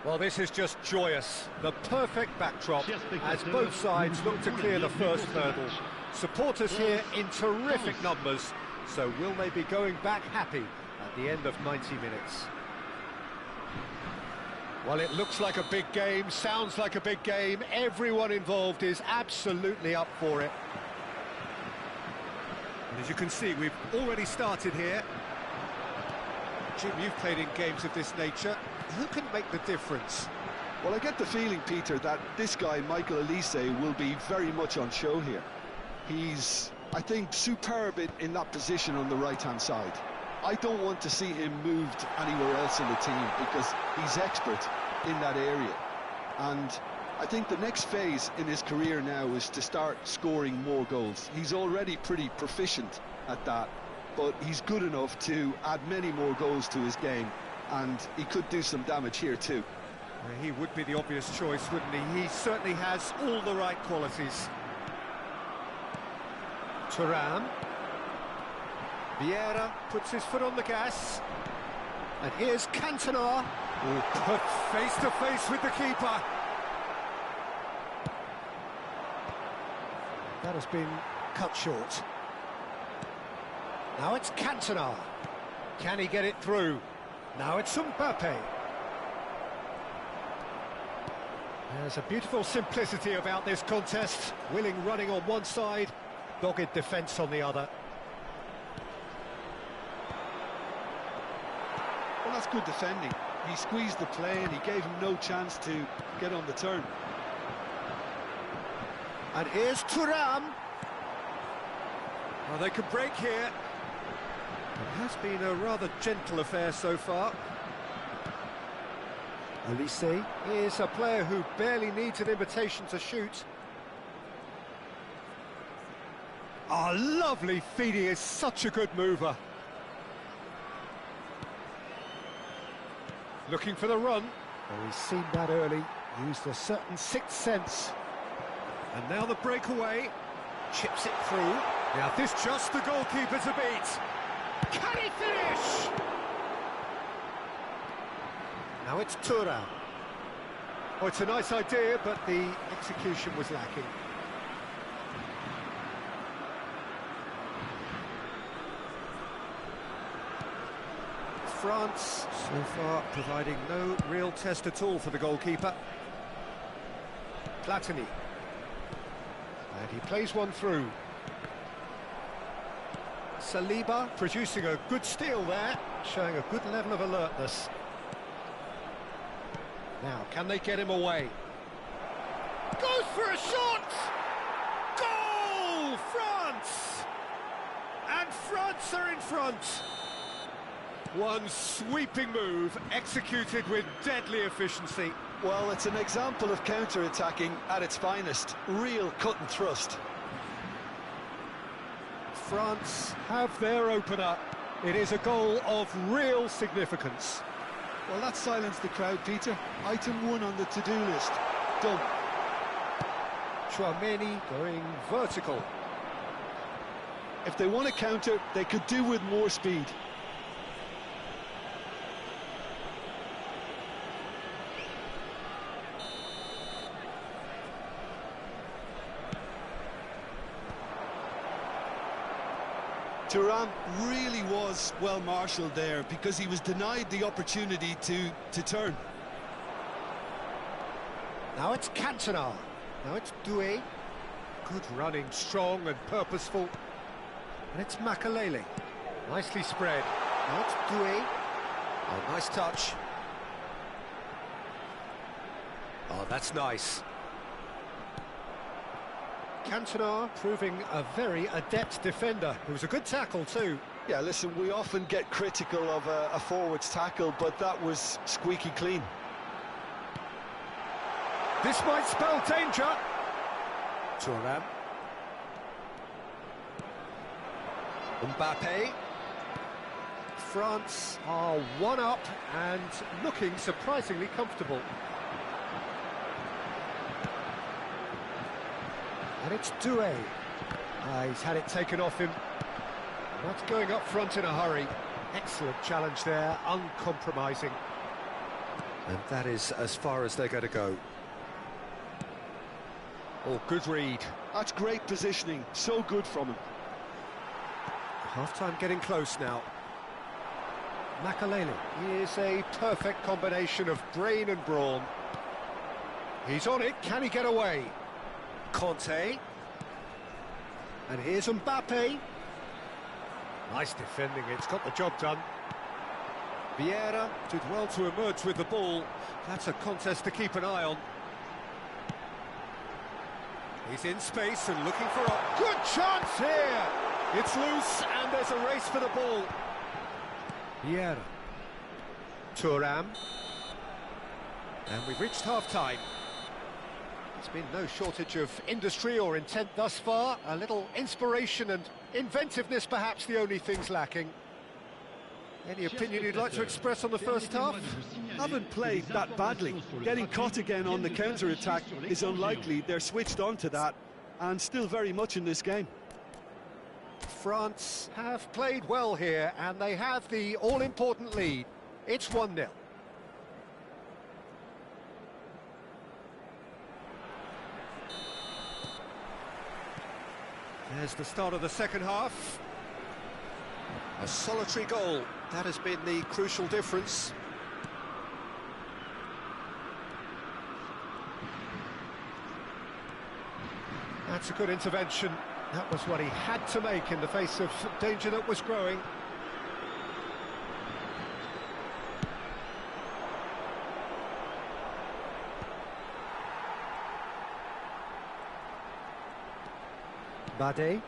Well, this is just joyous. The perfect backdrop as both sides look to clear the first hurdle. Supporters here in terrific numbers, so will they be going back happy at the end of 90 minutes? Well, it looks like a big game, sounds like a big game. Everyone involved is absolutely up for it. And as you can see, we've already started here. Jim, you've played in games of this nature. Who can make the difference? Well, I get the feeling, Peter, that this guy, Michael Olise, will be very much on show here. He's, I think, superb in that position on the right-hand side. I don't want to see him moved anywhere else in the team because he's expert in that area. And I think the next phase in his career now is to start scoring more goals. He's already pretty proficient at that, but he's good enough to add many more goals to his game. And he could do some damage here too. Well, he would be the obvious choice, wouldn't he? He certainly has all the right qualities. Thuram. Vieira puts his foot on the gas. And here's Cantona. Put face to face with the keeper. That has been cut short. Now it's Cantona. Can he get it through? Now it's Mbappe. There's a beautiful simplicity about this contest. Willing running on one side, dogged defence on the other. Well, that's good defending. He squeezed the play and he gave him no chance to get on the turn. And here's Thuram. Well, they could break here. It has been a rather gentle affair so far. Olise is a player who barely needs an invitation to shoot. Oh, lovely feed, he is such a good mover. Looking for the run. Oh, he's seen that early, used a certain sixth sense. And now the breakaway, chips it through. Now this just the goalkeeper to beat. Can he finish? Now it's Thuram. Oh, it's a nice idea, but the execution was lacking. France, so far, providing no real test at all for the goalkeeper. Platini. And he plays one through. Saliba producing a good steal there, showing a good level of alertness. Now, can they get him away? Goes for a shot! Goal! France! And France are in front. One sweeping move, executed with deadly efficiency. Well, it's an example of counter-attacking at its finest. Real cut and thrust. France have their opener. It is a goal of real significance. Well, that silenced the crowd, Peter. Item 1 on the to-do list. Done. Tchouaméni going vertical. If they want to counter, they could do with more speed. Thuram really was well marshalled there because he was denied the opportunity to turn. Now it's Cantona. Now it's Doué. Good running, strong and purposeful. And it's Makelele. Nicely spread. Now it's Doué. Oh, nice touch. Oh, that's nice. Cantona proving a very adept defender. It was a good tackle too. Yeah, listen, we often get critical of a forward's tackle, but that was squeaky clean. This might spell danger. Thuram. Mbappe. France are one up and looking surprisingly comfortable. And it's Doué. He's had it taken off him. Not going up front in a hurry. Excellent challenge there, uncompromising. And that is as far as they're going to go. Oh, good read. That's great positioning, so good from him. Half-time getting close now. Makelele, he is a perfect combination of brain and brawn. He's on it, can he get away? Conte. And here's Mbappe. Nice defending, it's got the job done. Vieira did well to emerge with the ball. That's a contest to keep an eye on. He's in space and looking for a good chance here. It's loose and there's a race for the ball. Vieira. Thuram. And we've reached half-time. There's been no shortage of industry or intent thus far. A little inspiration and inventiveness, perhaps the only things lacking. Any opinion you'd like to express on the first half? Haven't played that badly. Getting caught again on the counter-attack is unlikely. They're switched on to that and still very much in this game. France have played well here and they have the all-important lead. It's 1-0. There's the start of the second half. A solitary goal, that has been the crucial difference. That's a good intervention. That was what he had to make in the face of danger that was growing. Bade.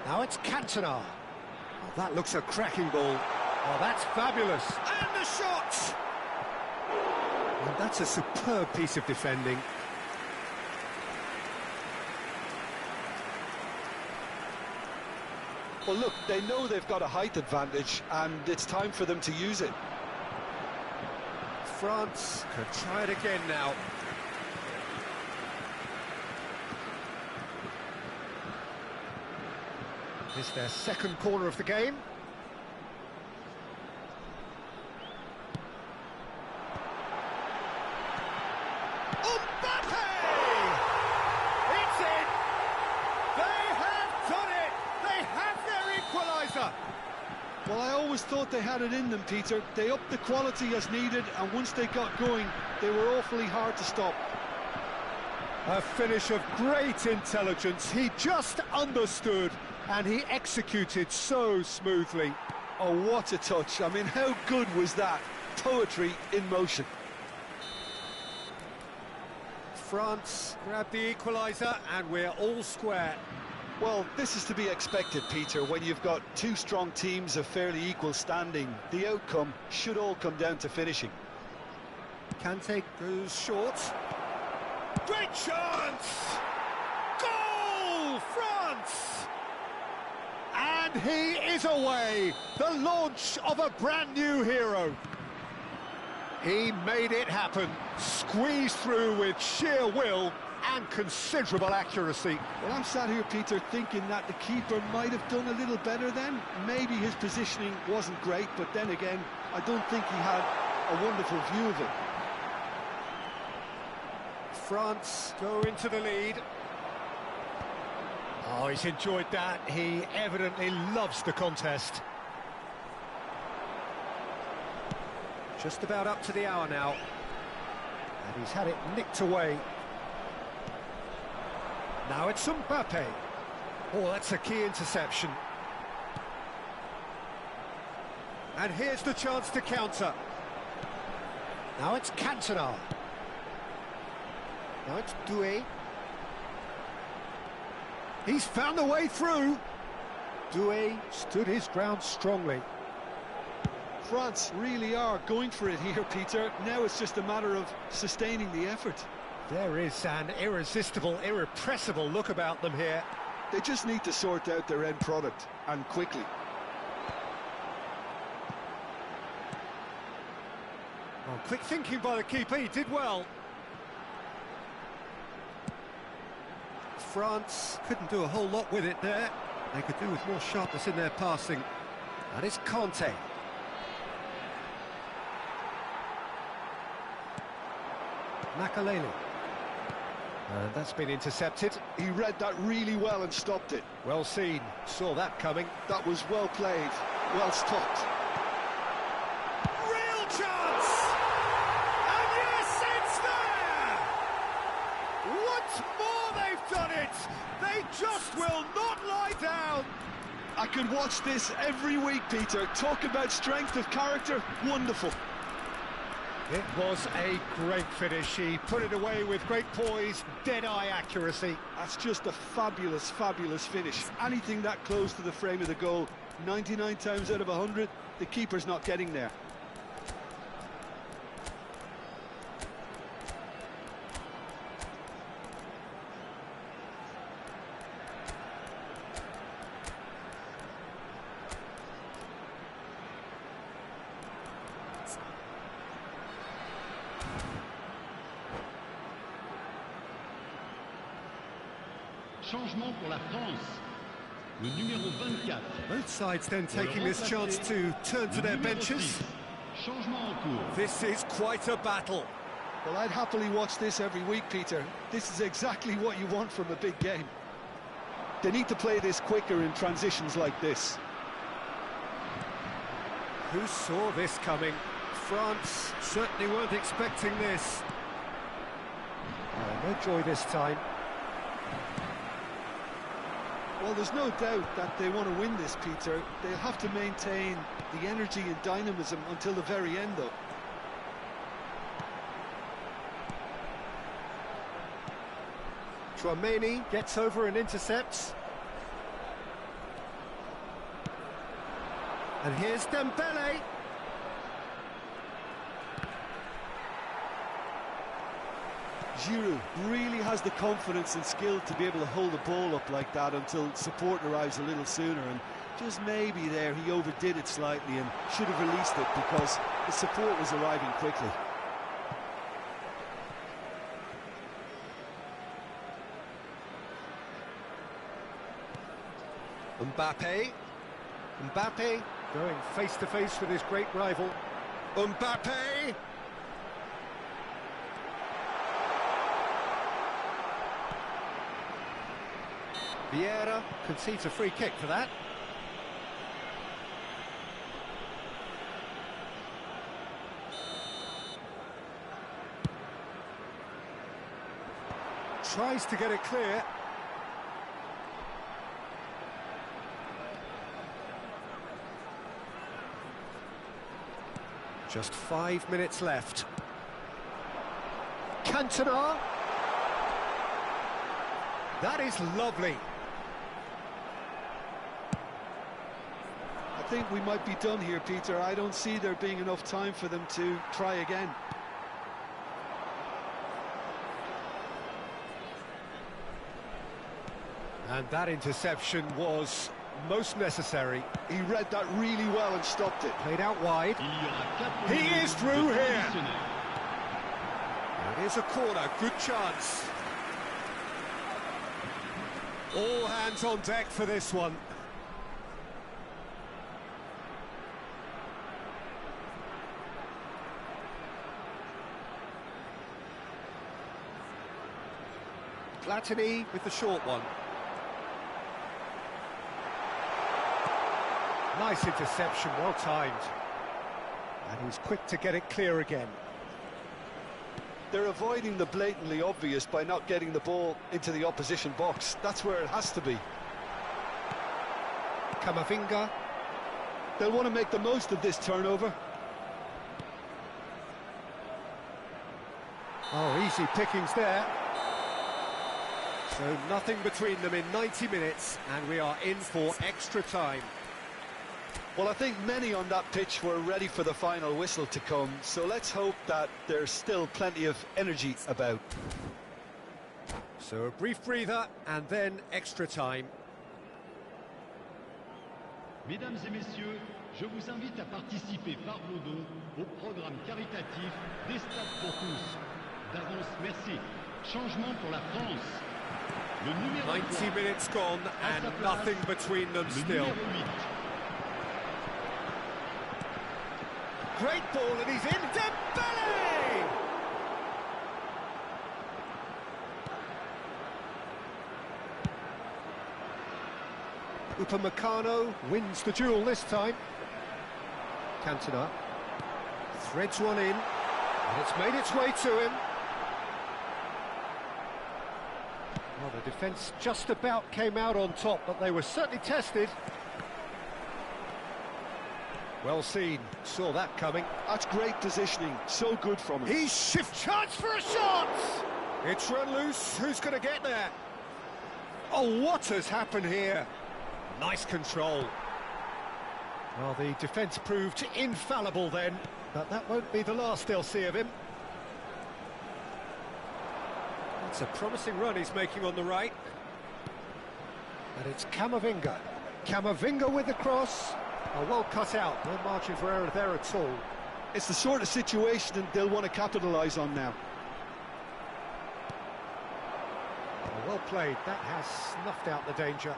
Now it's Cantona. Oh, that looks a cracking ball. Oh, that's fabulous. And the shot! And that's a superb piece of defending. Well, look, they know they've got a height advantage, and it's time for them to use it. France could try it again now. This is their second corner of the game. Mbappe! It's in! They have done it! They have their equaliser! Well, I always thought they had it in them, Peter. They upped the quality as needed, and once they got going, they were awfully hard to stop. A finish of great intelligence. He just understood, and he executed so smoothly. Oh, what a touch. I mean, how good was that? Poetry in motion. France grabbed the equaliser, and we're all square. Well, this is to be expected, Peter, when you've got two strong teams of fairly equal standing. The outcome should all come down to finishing. Kante goes short. Great chance! Goal, France! And he is away! The launch of a brand new hero. He made it happen, squeezed through with sheer will and considerable accuracy. Well, I'm sat here, Peter, thinking that the keeper might have done a little better then. Maybe his positioning wasn't great, but then again, I don't think he had a wonderful view of it. France go into the lead. Oh, he's enjoyed that. He evidently loves the contest. Just about up to the hour now. And he's had it nicked away. Now it's Mbappe. Oh, that's a key interception. And here's the chance to counter. Now it's Cantona. Now it's Doué. He's found a way through. Doué stood his ground strongly. France really are going for it here, Peter. Now it's just a matter of sustaining the effort. There is an irresistible, irrepressible look about them here. They just need to sort out their end product, and quickly. Oh, quick thinking by the keeper, he did well. France couldn't do a whole lot with it there. They could do with more sharpness in their passing. And it's Kanté. Makelele. And that's been intercepted. He read that really well and stopped it. Well seen, saw that coming. That was well played, well stopped. Real chance! And yes, it's there! Once more they've done it! They just will not lie down! I could watch this every week, Peter. Talk about strength of character, wonderful. It was a great finish. He put it away with great poise, dead-eye accuracy. That's just a fabulous, fabulous finish. Anything that close to the frame of the goal, 99 times out of 100, the keeper's not getting there. Changement pour la France. Le numéro 24. Both sides then taking this chance to turn to their benches. Changement en cours. This is quite a battle. Well, I'd happily watch this every week, Peter. This is exactly what you want from a big game. They need to play this quicker in transitions like this. Who saw this coming? France certainly weren't expecting this. Oh, no joy this time. Well, there's no doubt that they want to win this, Peter. They'll have to maintain the energy and dynamism until the very end, though. Tchouaméni gets over and intercepts. And here's Dembele. Giroud really has the confidence and skill to be able to hold the ball up like that until support arrives a little sooner, and just maybe there he overdid it slightly and should have released it because the support was arriving quickly. Mbappe going face to face with his great rival. Mbappe! Vieira concedes a free kick for that. Tries to get it clear. Just 5 minutes left. Cantona. That is lovely. I think we might be done here, Peter. I don't see there being enough time for them to try again. And that interception was most necessary. He read that really well and stopped it. Played out wide. He is through here. It is a corner, good chance. All hands on deck for this one. Platini with the short one. Nice interception, well timed. And he's quick to get it clear again. They're avoiding the blatantly obvious by not getting the ball into the opposition box. That's where it has to be. Camavinga. They'll want to make the most of this turnover. Oh, easy pickings there. So nothing between them in 90 minutes, and we are in for extra time. Well, I think many on that pitch were ready for the final whistle to come, so let's hope that there's still plenty of energy about. So a brief breather, and then extra time. Mesdames et messieurs, je vous invite à participer par vos dons au programme caritatif des Stades pour tous. D'avance, merci. Changement pour la France. Le numéro 90 3, minutes gone, à sa and place, nothing between them le still. numéro 8. Great ball, and he's in. Dembele! Upamecano wins the duel this time. Cantona threads one in, and it's made its way to him. Well, the defence just about came out on top, but they were certainly tested. Well seen, saw that coming. That's great positioning, so good from him. He's shift chance for a shot! It's run loose, who's going to get there? Oh, what has happened here? Nice control. Well, the defence proved infallible then, but that won't be the last they'll see of him. It's a promising run he's making on the right. And it's Camavinga. Camavinga with the cross. Oh, well cut out, no margin for error there at all. It's the sort of situation that they'll want to capitalise on now. Oh, well played, that has snuffed out the danger.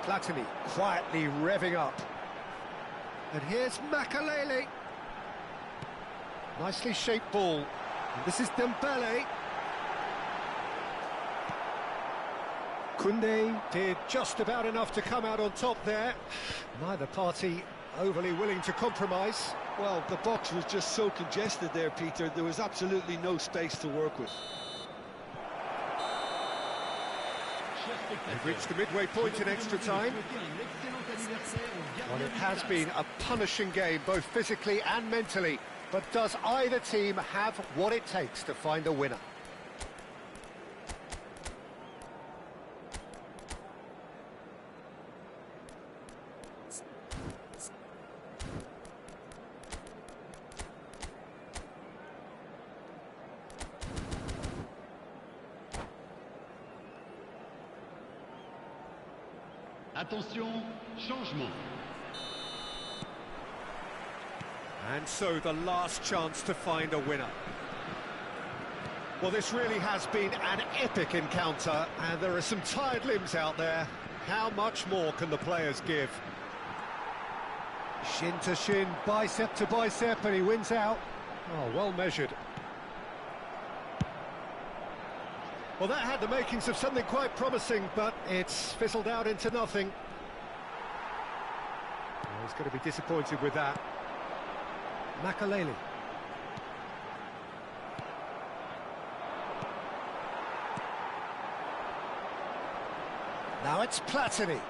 Platini quietly revving up. And here's Makalele. Nicely shaped ball. And this is Dembele. Koundé did just about enough to come out on top there. Neither party overly willing to compromise. Well, the box was just so congested there, Peter. There was absolutely no space to work with. They've reached the midway point in extra time. Well, it has been a punishing game, both physically and mentally. But does either team have what it takes to find a winner? Attention, changement. And so the last chance to find a winner. Well, this really has been an epic encounter, and there are some tired limbs out there. How much more can the players give? Shin to shin, bicep to bicep, and he wins out. Oh, well measured. Well, that had the makings of something quite promising, but it's fizzled out into nothing. Oh, he's going to be disappointed with that. Makalele. Now it's Platini.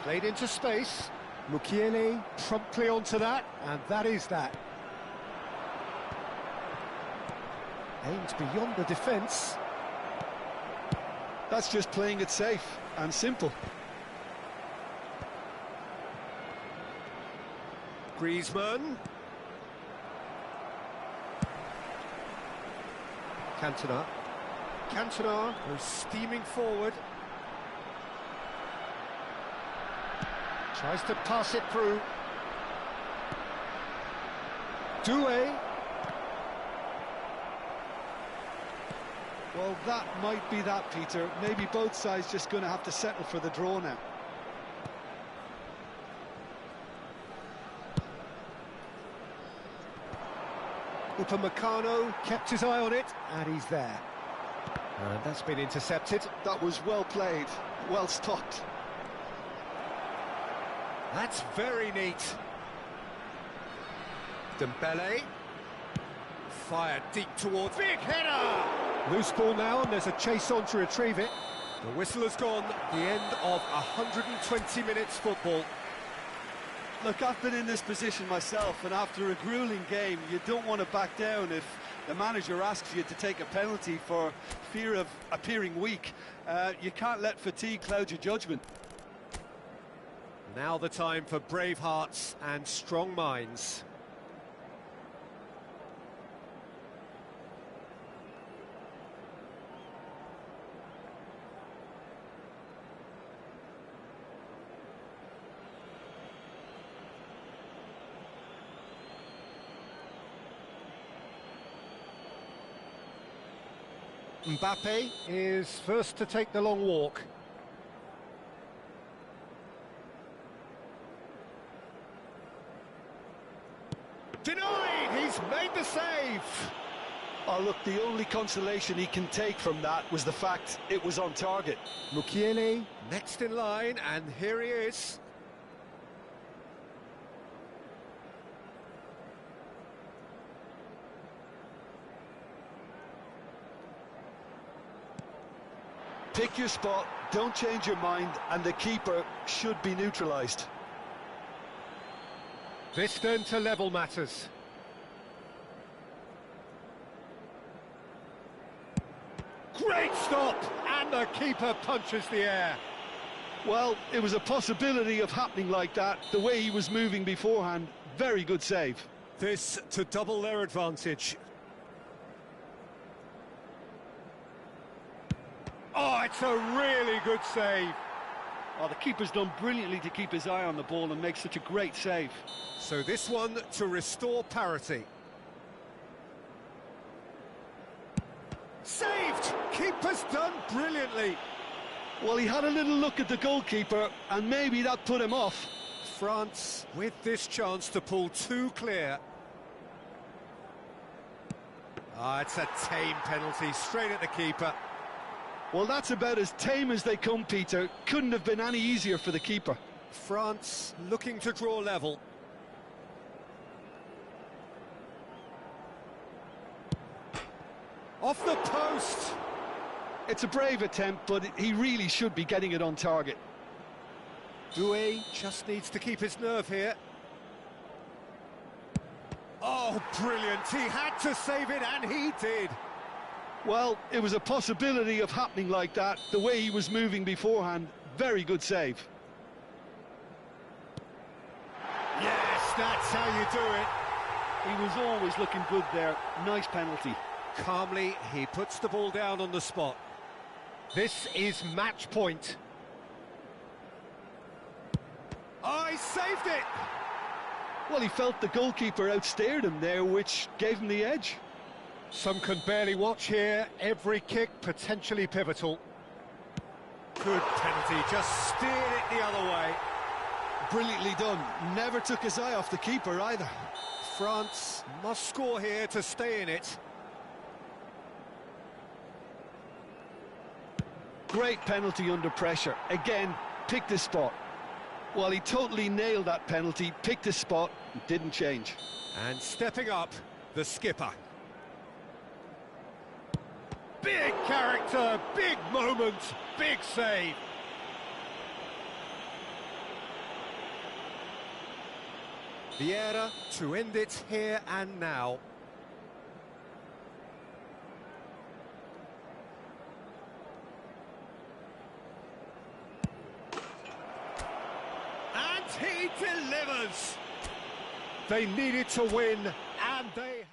Played into space. Mukiele promptly onto that, and that is that. Aims beyond the defence. That's just playing it safe and simple. Griezmann. Cantona. Cantona goes steaming forward. Tries to pass it through. Doué. Well, that might be that, Peter. Maybe both sides just going to have to settle for the draw now. Upamecano kept his eye on it, and he's there. And that's been intercepted. That was well played, well stopped. That's very neat. Dembele. Fired deep towards... Big header! Loose ball now, and there's a chase on to retrieve it. The whistle has gone, the end of 120 minutes football. Look, I've been in this position myself, and after a grueling game, you don't want to back down if the manager asks you to take a penalty for fear of appearing weak. You can't let fatigue cloud your judgment. Now the time for brave hearts and strong minds. Mbappe is first to take the long walk. Denied! He's made the save! Oh, look, the only consolation he can take from that was the fact it was on target. Mukiele next in line, and here he is. Pick your spot, don't change your mind, and the keeper should be neutralised. This then to level matters. Great stop! And the keeper punches the air. Well, it was a possibility of happening like that, the way he was moving beforehand. Very good save. This to double their advantage. Oh, it's a really good save. Oh, the keeper's done brilliantly to keep his eye on the ball and make such a great save. So this one to restore parity. Saved! Keeper's done brilliantly. Well, he had a little look at the goalkeeper, and maybe that put him off. France with this chance to pull two clear. Ah, it's a tame penalty, straight at the keeper. Well, that's about as tame as they come, Peter. Couldn't have been any easier for the keeper. France looking to draw level. Off the post! It's a brave attempt, but he really should be getting it on target. Doué just needs to keep his nerve here. Oh, brilliant! He had to save it, and he did. Well, it was a possibility of happening like that, the way he was moving beforehand. Very good save. Yes, that's how you do it. He was always looking good there. Nice penalty. Calmly, he puts the ball down on the spot. This is match point. Oh, he saved it! Well, he felt the goalkeeper outstared him there, which gave him the edge. Some can barely watch here. Every kick potentially pivotal. Good penalty, just steered it the other way. Brilliantly done. Never took his eye off the keeper either. France must score here to stay in it. Great penalty under pressure. Again, picked his spot. Well, he totally nailed that penalty, picked his spot, and didn't change. And stepping up, the skipper. Big character, big moment, big save. Vieira to end it here and now. And he delivers. They needed to win, and they...